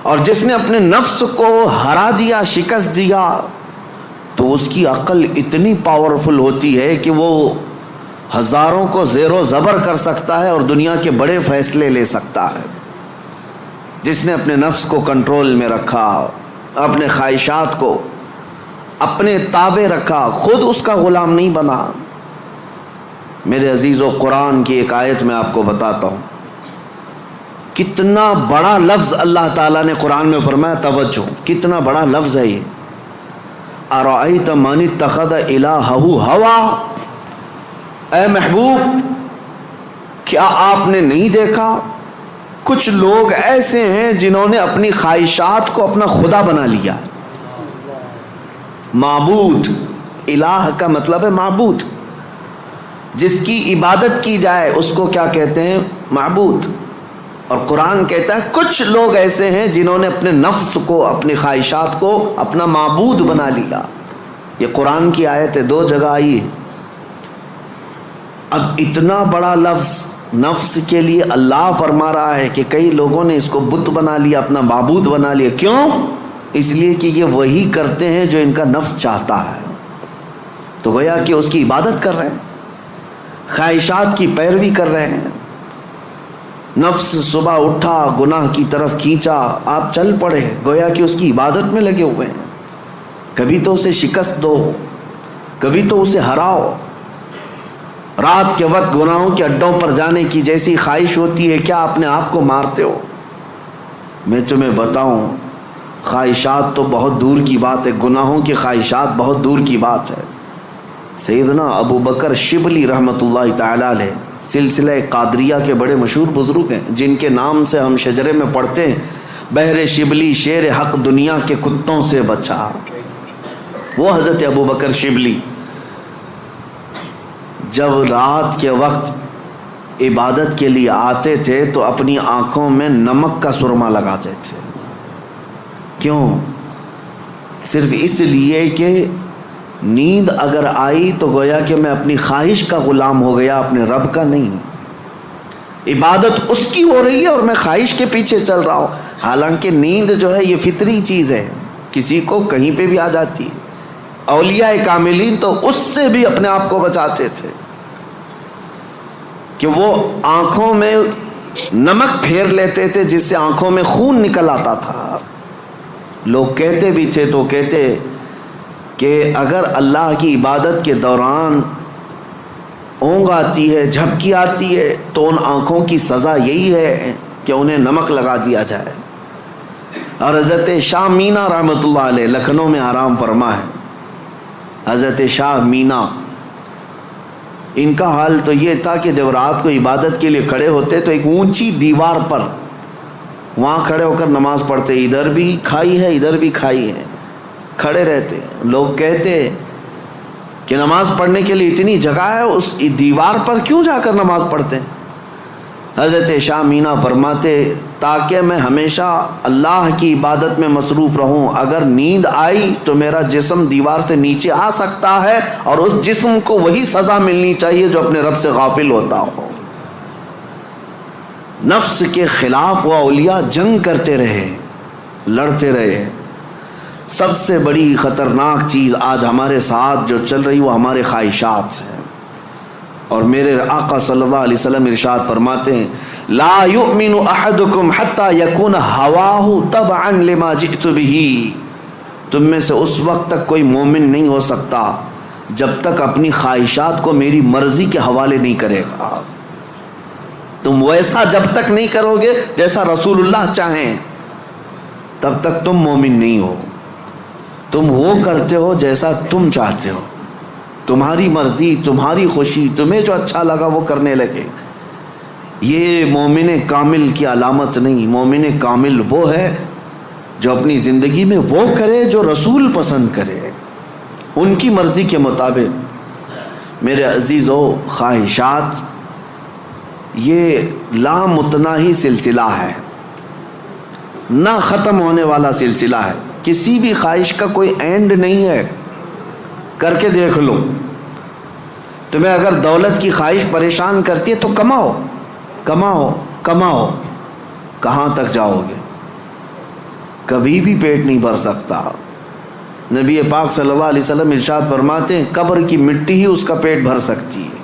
اور جس نے اپنے نفس کو ہرا دیا، شکست دیا، تو اس کی عقل اتنی پاورفل ہوتی ہے کہ وہ ہزاروں کو زیر و زبر کر سکتا ہے اور دنیا کے بڑے فیصلے لے سکتا ہے۔ جس نے اپنے نفس کو کنٹرول میں رکھا، اپنے خواہشات کو اپنے تابع رکھا، خود اس کا غلام نہیں بنا۔ میرے عزیزو، قرآن کی ایک آیت میں آپ کو بتاتا ہوں، کتنا بڑا لفظ اللہ تعالیٰ نے قرآن میں فرمایا، توجہ، کتنا بڑا لفظ ہے یہ۔ ارأیت من اتخذ الہہ ہوا، اے محبوب کیا آپ نے نہیں دیکھا کچھ لوگ ایسے ہیں جنہوں نے اپنی خواہشات کو اپنا خدا بنا لیا۔ معبود، الہ کا مطلب ہے معبود، جس کی عبادت کی جائے اس کو کیا کہتے ہیں؟ معبود۔ اور قرآن کہتا ہے کچھ لوگ ایسے ہیں جنہوں نے اپنے نفس کو، اپنی خواہشات کو اپنا معبود بنا لیا۔ یہ قرآن کی آیت ہے، 2 جگہ آئی ہے۔ اب اتنا بڑا لفظ نفس کے لیے اللہ فرما رہا ہے کہ کئی لوگوں نے اس کو بت بنا لیا، اپنا معبود بنا لیا۔ کیوں؟ اس لیے کہ یہ وہی کرتے ہیں جو ان کا نفس چاہتا ہے، تو گویا کہ اس کی عبادت کر رہے ہیں، خواہشات کی پیروی کر رہے ہیں۔ نفس صبح اٹھا، گناہ کی طرف کھینچا، آپ چل پڑے، گویا کہ اس کی عبادت میں لگے ہوئے ہیں۔ کبھی تو اسے شکست دو، کبھی تو اسے ہراؤ۔ رات کے وقت گناہوں کے اڈوں پر جانے کی جیسی خواہش ہوتی ہے، کیا اپنے آپ کو مارتے ہو؟ میں تمہیں بتاؤں، خواہشات تو بہت دور کی بات ہے، گناہوں کی خواہشات بہت دور کی بات ہے۔ سیدنا ابو بکر شبلی رحمۃ اللہ تعالی علیہ سلسلہ قادریہ کے بڑے مشہور بزرگ ہیں، جن کے نام سے ہم شجرے میں پڑھتے ہیں، بہر شبلی شیر حق دنیا کے کتوں سے بچا۔ وہ حضرت ابو بکر شبلی جب رات کے وقت عبادت کے لیے آتے تھے تو اپنی آنکھوں میں نمک کا سرما لگاتے تھے۔ کیوں؟ صرف اس لیے کہ نیند اگر آئی تو گویا کہ میں اپنی خواہش کا غلام ہو گیا، اپنے رب کا نہیں۔ عبادت اس کی ہو رہی ہے اور میں خواہش کے پیچھے چل رہا ہوں۔ حالانکہ نیند جو ہے یہ فطری چیز ہے، کسی کو کہیں پہ بھی آ جاتی ہے۔ اولیاء کاملین تو اس سے بھی اپنے آپ کو بچاتے تھے کہ وہ آنکھوں میں نمک پھیر لیتے تھے، جس سے آنکھوں میں خون نکل آتا تھا۔ لوگ کہتے بھی تھے تو کہتے کہ اگر اللہ کی عبادت کے دوران اونگ آتی ہے، جھپکی آتی ہے، تو ان آنکھوں کی سزا یہی ہے کہ انہیں نمک لگا دیا جائے۔ اور حضرت شاہ مینا رحمۃ اللہ علیہ لکھنؤ میں آرام فرما ہے، حضرت شاہ مینا، ان کا حال تو یہ تھا کہ جب رات کو عبادت کے لیے کھڑے ہوتے تو ایک اونچی دیوار پر وہاں کھڑے ہو کر نماز پڑھتے، ادھر بھی کھائی ہے ادھر بھی کھائی ہے، کھڑے رہتے۔ لوگ کہتے کہ نماز پڑھنے کے لیے اتنی جگہ ہے، اس دیوار پر کیوں جا کر نماز پڑھتے ہیں؟ حضرت شاہ مینا فرماتے تاکہ میں ہمیشہ اللہ کی عبادت میں مصروف رہوں، اگر نیند آئی تو میرا جسم دیوار سے نیچے آ سکتا ہے اور اس جسم کو وہی سزا ملنی چاہیے جو اپنے رب سے غافل ہوتا ہو۔ نفس کے خلاف وہ اولیاء جنگ کرتے رہے، لڑتے رہے۔ سب سے بڑی خطرناک چیز آج ہمارے ساتھ جو چل رہی وہ ہمارے خواہشات سے، اور میرے آقا صلی اللہ علیہ وسلم ارشاد فرماتے ہیں لا یؤمن احدکم حتی یکون ہواہ تبعا لما جئت بہ، تم میں سے اس وقت تک کوئی مومن نہیں ہو سکتا جب تک اپنی خواہشات کو میری مرضی کے حوالے نہیں کرے گا۔ تم ویسا جب تک نہیں کرو گے جیسا رسول اللہ چاہیں، تب تک تم مومن نہیں ہو۔ تم وہ کرتے ہو جیسا تم چاہتے ہو، تمہاری مرضی، تمہاری خوشی، تمہیں جو اچھا لگا وہ کرنے لگے۔ یہ مومن کامل کی علامت نہیں۔ مومن کامل وہ ہے جو اپنی زندگی میں وہ کرے جو رسول پسند کرے، ان کی مرضی کے مطابق۔ میرے عزیزو، خواہشات یہ لامتناہی سلسلہ ہے، نہ ختم ہونے والا سلسلہ ہے۔ کسی بھی خواہش کا کوئی اینڈ نہیں ہے، کر کے دیکھ لو۔ تمہیں اگر دولت کی خواہش پریشان کرتی ہے تو کماؤ کماؤ کماؤ، کہاں تک جاؤ گے؟ کبھی بھی پیٹ نہیں بھر سکتا۔ نبی پاک صلی اللہ علیہ وسلم ارشاد فرماتے ہیں قبر کی مٹی ہی اس کا پیٹ بھر سکتی ہے۔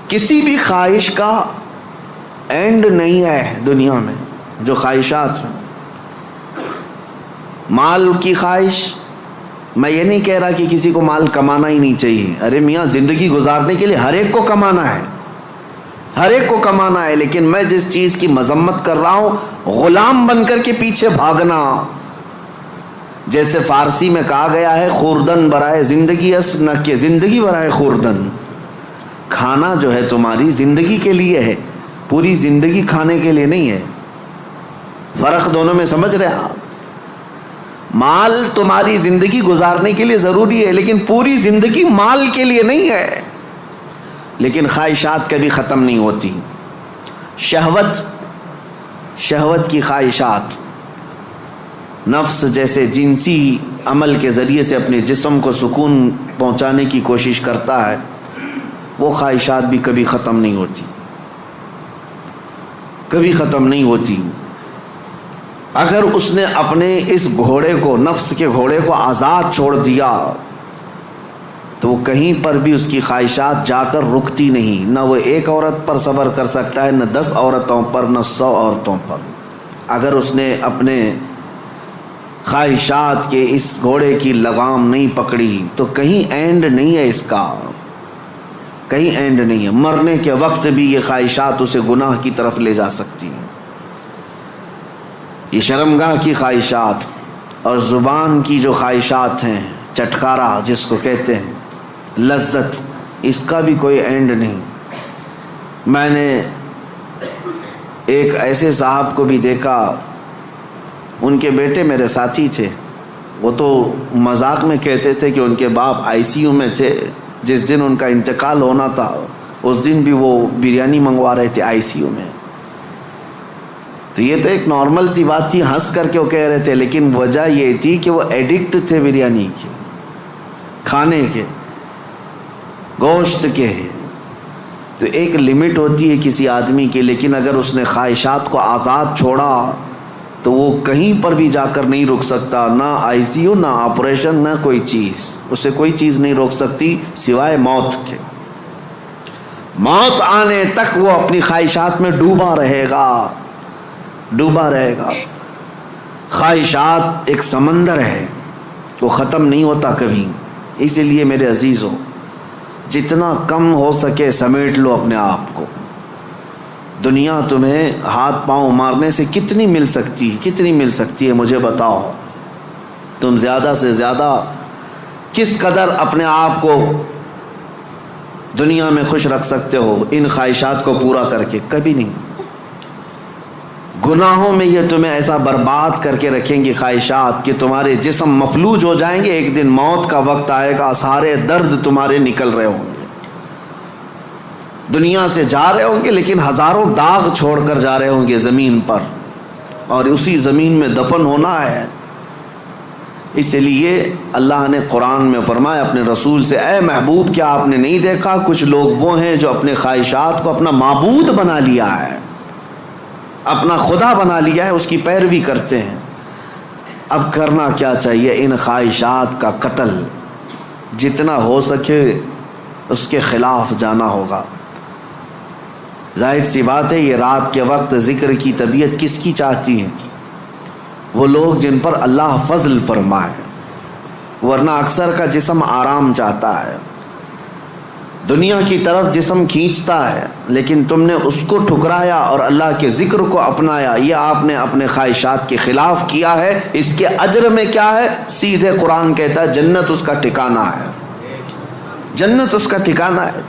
کسی بھی خواہش کا اینڈ نہیں ہے دنیا میں، جو خواہشات ہیں۔ مال کی خواہش، میں یہ نہیں کہہ رہا کہ کسی کو مال کمانا ہی نہیں چاہیے، ارے میاں زندگی گزارنے کے لیے ہر ایک کو کمانا ہے، ہر ایک کو کمانا ہے، لیکن میں جس چیز کی مذمت کر رہا ہوں غلام بن کر کے پیچھے بھاگنا۔ جیسے فارسی میں کہا گیا ہے خوردن برائے زندگی اس نہ کہ زندگی برائے خوردن۔ کھانا جو ہے تمہاری زندگی کے لیے ہے، پوری زندگی کھانے کے لیے نہیں ہے۔ فرق دونوں میں سمجھ رہے آپ؟ مال تمہاری زندگی گزارنے کے لیے ضروری ہے، لیکن پوری زندگی مال کے لیے نہیں ہے۔ لیکن خواہشات کبھی ختم نہیں ہوتی۔ شہوت کی خواہشات، نفس جیسے جنسی عمل کے ذریعے سے اپنے جسم کو سکون پہنچانے کی کوشش کرتا ہے، وہ خواہشات بھی کبھی ختم نہیں ہوتی، کبھی ختم نہیں ہوتی۔ اگر اس نے اپنے اس گھوڑے کو، نفس کے گھوڑے کو آزاد چھوڑ دیا تو وہ کہیں پر بھی اس کی خواہشات جا کر رکتی نہیں۔ نہ وہ ایک عورت پر صبر کر سکتا ہے، نہ 10 عورتوں پر، نہ 100 عورتوں پر۔ اگر اس نے اپنے خواہشات کے اس گھوڑے کی لگام نہیں پکڑی تو کہیں اینڈ نہیں ہے اس کا، کہیں اینڈ نہیں ہے۔ مرنے کے وقت بھی یہ خواہشات اسے گناہ کی طرف لے جا سکتی ہیں۔ یہ شرمگاہ کی خواہشات اور زبان کی جو خواہشات ہیں، چٹکارا جس کو کہتے ہیں، لذت، اس کا بھی کوئی اینڈ نہیں۔ میں نے ایک ایسے صاحب کو بھی دیکھا، ان کے بیٹے میرے ساتھی تھے، وہ تو مذاق میں کہتے تھے کہ ان کے باپ ICU میں تھے، جس دن ان کا انتقال ہونا تھا اس دن بھی وہ بریانی منگوا رہے تھے ICU میں۔ تو یہ تو ایک نارمل سی بات تھی، ہنس کر کے وہ کہہ رہے تھے، لیکن وجہ یہ تھی کہ وہ ایڈکٹ تھے بریانی کے، کھانے کے، گوشت کے۔ تو ایک لمٹ ہوتی ہے کسی آدمی کی، لیکن اگر اس نے خواہشات کو آزاد چھوڑا تو وہ کہیں پر بھی جا کر نہیں رک سکتا، نہ ICU، نہ آپریشن، نہ کوئی چیز، اسے کوئی چیز نہیں روک سکتی سوائے موت کے۔ موت آنے تک وہ اپنی خواہشات میں ڈوبا رہے گا، ڈوبا رہے گا۔ خواہشات ایک سمندر ہے، وہ ختم نہیں ہوتا کبھی۔ اسی لیے میرے عزیزوں، جتنا کم ہو سکے سمیٹ لو اپنے آپ کو۔ دنیا تمہیں ہاتھ پاؤں مارنے سے کتنی مل سکتی ہے مجھے بتاؤ۔ تم زیادہ سے زیادہ کس قدر اپنے آپ کو دنیا میں خوش رکھ سکتے ہو ان خواہشات کو پورا کر کے؟ کبھی نہیں۔ گناہوں میں یہ تمہیں ایسا برباد کر کے رکھیں گے خواہشات کہ تمہارے جسم مفلوج ہو جائیں گے۔ ایک دن موت کا وقت آئے گا، سارے درد تمہارے نکل رہے ہوں گے، دنیا سے جا رہے ہوں گے، لیکن ہزاروں داغ چھوڑ کر جا رہے ہوں گے زمین پر، اور اسی زمین میں دفن ہونا ہے۔ اس لیے اللہ نے قرآن میں فرمایا اپنے رسول سے، اے محبوب کیا آپ نے نہیں دیکھا کچھ لوگ وہ ہیں جو اپنے خواہشات کو اپنا معبود بنا لیا ہے، اپنا خدا بنا لیا ہے، اس کی پیروی کرتے ہیں۔ اب کرنا کیا چاہیے؟ ان خواہشات کا قتل جتنا ہو سکے اس کے خلاف جانا ہوگا۔ ظاہر سی بات ہے، یہ رات کے وقت ذکر کی طبیعت کس کی چاہتی ہے؟ وہ لوگ جن پر اللہ فضل فرمائے، ورنہ اکثر کا جسم آرام چاہتا ہے، دنیا کی طرف جسم کھینچتا ہے، لیکن تم نے اس کو ٹھکرایا اور اللہ کے ذکر کو اپنایا، یہ آپ نے اپنے خواہشات کے خلاف کیا ہے۔ اس کے اجر میں کیا ہے؟ سیدھے قرآن کہتا ہے جنت اس کا ٹھکانہ ہے، جنت اس کا ٹھکانہ ہے۔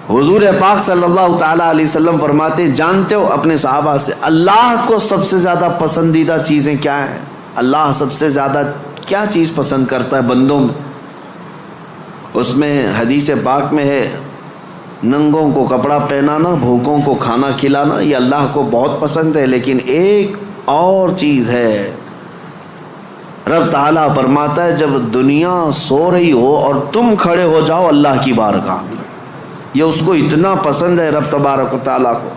حضور پاک صلی اللہ تعالیٰ علیہ وسلم فرماتے، جانتے ہو اپنے صحابہ سے اللہ کو سب سے زیادہ پسندیدہ چیزیں کیا ہیں؟ اللہ سب سے زیادہ کیا چیز پسند کرتا ہے بندوں میں؟ اس میں حدیث پاک میں ہے، ننگوں کو کپڑا پہنانا، بھوکوں کو کھانا کھلانا، یہ اللہ کو بہت پسند ہے۔ لیکن ایک اور چیز ہے، رب تعالیٰ فرماتا ہے جب دنیا سو رہی ہو اور تم کھڑے ہو جاؤ اللہ کی بارگاہ میں، یہ اس کو اتنا پسند ہے رب تبارک و تعالیٰ کو۔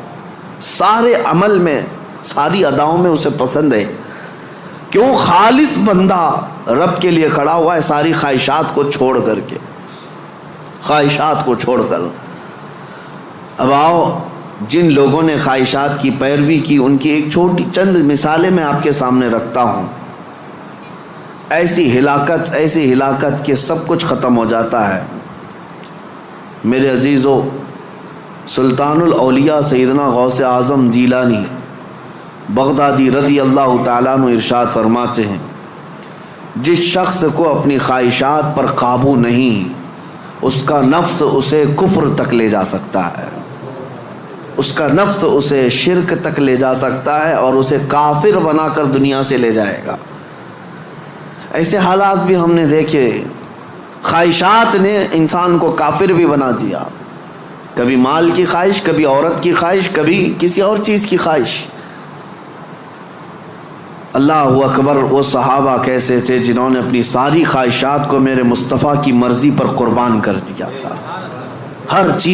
سارے عمل میں ساری اداؤں میں اسے پسند ہے. کیوں؟ خالص بندہ رب کے لیے کھڑا ہوا ہے ساری خواہشات کو چھوڑ کر کے، خواہشات کو چھوڑ کر. اب آؤ، جن لوگوں نے خواہشات کی پیروی کی ان کی ایک چھوٹی چند مثالیں میں آپ کے سامنے رکھتا ہوں. ایسی ہلاکت کہ سب کچھ ختم ہو جاتا ہے. میرے عزیزو، سلطان الاولیاء سیدنا غوث اعظم جیلانی بغدادی رضی اللہ تعالیٰ عنہ ارشاد فرماتے ہیں، جس شخص کو اپنی خواہشات پر قابو نہیں، اس کا نفس اسے کفر تک لے جا سکتا ہے، اس کا نفس اسے شرک تک لے جا سکتا ہے اور اسے کافر بنا کر دنیا سے لے جائے گا. ایسے حالات بھی ہم نے دیکھے. خواہشات نے انسان کو کافر بھی بنا دیا. کبھی مال کی خواہش، کبھی عورت کی خواہش، کبھی کسی اور چیز کی خواہش. اللہ اکبر، وہ صحابہ کیسے تھے جنہوں نے اپنی ساری خواہشات کو میرے مصطفیٰ کی مرضی پر قربان کر دیا تھا. ہر چیز